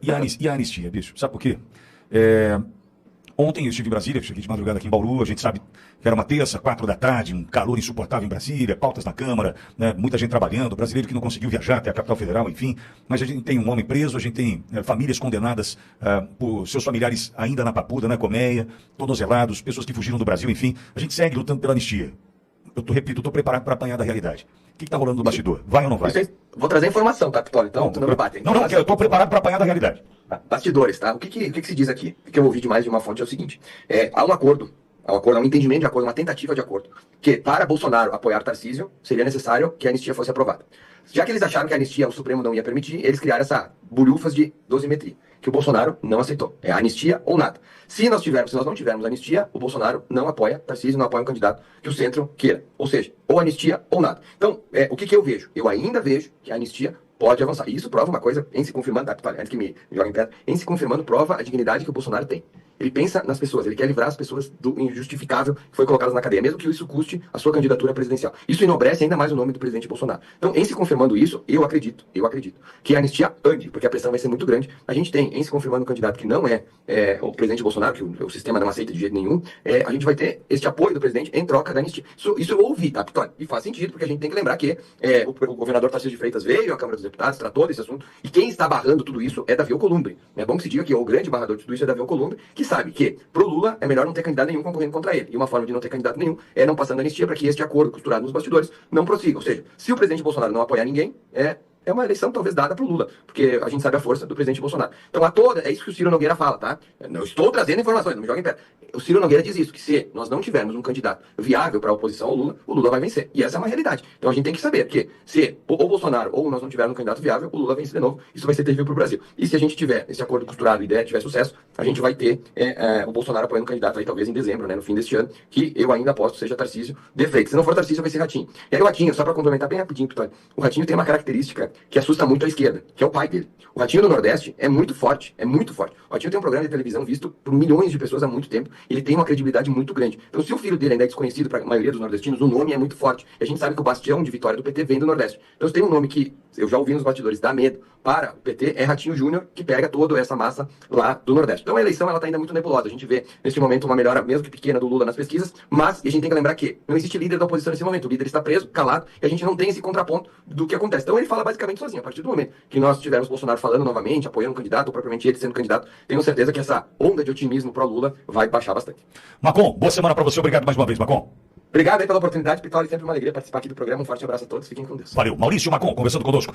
E a anistia, bicho? Sabe por quê? Ontem eu estive em Brasília, cheguei de madrugada aqui em Bauru, a gente sabe que era uma terça, 4 da tarde, um calor insuportável em Brasília, pautas na Câmara, né, muita gente trabalhando, brasileiro que não conseguiu viajar até a capital federal, enfim. Mas a gente tem um homem preso, a gente tem famílias condenadas por seus familiares ainda na papuda, na colmeia, tornozelados, pessoas que fugiram do Brasil, enfim. A gente segue lutando pela anistia. Repito, estou preparado para apanhar da realidade. O que está rolando no bastidor? Vai ou não vai? Vou trazer informação, tá, Pitoli? Então, não me batem. Não, eu estou preparado para apanhar da realidade. Bastidores, tá? O que se diz aqui? O que eu ouvi de mais de uma fonte é o seguinte: há um acordo, há um entendimento de acordo, uma tentativa de acordo, que para Bolsonaro apoiar Tarcísio, seria necessário que a anistia fosse aprovada. Já que eles acharam que a anistia o Supremo não ia permitir, eles criaram essa bulhufas de dosimetria, que o Bolsonaro não aceitou. É anistia ou nada. Se nós não tivermos anistia, o Bolsonaro não apoia Tarcísio, não apoia um candidato que o centro queira. Ou seja, ou anistia ou nada. Então, o que eu vejo? Eu ainda vejo que a anistia pode avançar. E isso prova uma coisa, em se confirmando, antes que me joguem pedra, em se confirmando, prova a dignidade que o Bolsonaro tem. Ele pensa nas pessoas, ele quer livrar as pessoas do injustificável que foi colocado na cadeia, mesmo que isso custe a sua candidatura presidencial. Isso enobrece ainda mais o nome do presidente Bolsonaro. Então, em se confirmando isso, eu acredito que a anistia ande, porque a pressão vai ser muito grande. A gente tem, em se confirmando um candidato que não é o presidente Bolsonaro, que o sistema não aceita de jeito nenhum, a gente vai ter este apoio do presidente em troca da anistia. Isso eu ouvi, tá, Pitoli? E faz sentido, porque a gente tem que lembrar que o governador Tarcísio de Freitas veio à Câmara dos Deputados, tratou desse assunto, e quem está barrando tudo isso é Davi Alcolumbre. É bom que se diga que o grande barrador de tudo isso é Davi Alcolumbre, que sabe que pro Lula é melhor não ter candidato nenhum concorrendo contra ele. E uma forma de não ter candidato nenhum é não passando anistia para que este acordo costurado nos bastidores não prossiga. Ou seja, se o presidente Bolsonaro não apoiar ninguém, é uma eleição talvez dada pro Lula, porque a gente sabe a força do presidente Bolsonaro. Então, é isso que o Ciro Nogueira fala, tá? Eu estou trazendo informações, não me joguem em pé. O Ciro Nogueira diz isso, que se nós não tivermos um candidato viável para a oposição ao Lula, o Lula vai vencer. E essa é uma realidade. Então a gente tem que saber que se ou o Bolsonaro ou nós não tivermos um candidato viável, o Lula vence de novo. Isso vai ser terrível pro Brasil. E se a gente tiver esse acordo costurado e tiver sucesso, a gente vai ter o Bolsonaro apoiando um candidato aí talvez em dezembro, né, no fim deste ano, que eu ainda aposto seja Tarcísio de Freitas. Se não for Tarcísio, vai ser Ratinho. E aí o Ratinho, só para complementar bem rapidinho, Pitoli, o Ratinho tem uma característica que assusta muito a esquerda, que é o pai dele. O Ratinho do Nordeste é muito forte, é muito forte. O Ratinho tem um programa de televisão visto por milhões de pessoas há muito tempo, ele tem uma credibilidade muito grande. Então, se o filho dele ainda é desconhecido para a maioria dos nordestinos, o nome é muito forte. E a gente sabe que o bastião de vitória do PT vem do Nordeste. Então, se tem um nome que eu já ouvi nos bastidores, dá medo para o PT, é Ratinho Júnior, que pega toda essa massa lá do Nordeste. Então, a eleição ela está ainda muito nebulosa. A gente vê, neste momento, uma melhora, mesmo que pequena, do Lula nas pesquisas, mas a gente tem que lembrar que não existe líder da oposição nesse momento. O líder está preso, calado, e a gente não tem esse contraponto do que acontece. Então, ele fala basicamente sozinho. A partir do momento que nós tivermos Bolsonaro falando novamente, apoiando um candidato, ou propriamente ele sendo candidato, tenho certeza que essa onda de otimismo pro Lula vai baixar bastante. Macon, boa semana para você. Obrigado mais uma vez, Macon. Obrigado aí pela oportunidade, Pitoli. Sempre uma alegria participar aqui do programa. Um forte abraço a todos. Fiquem com Deus. Valeu. Maurício Macon, conversando conosco.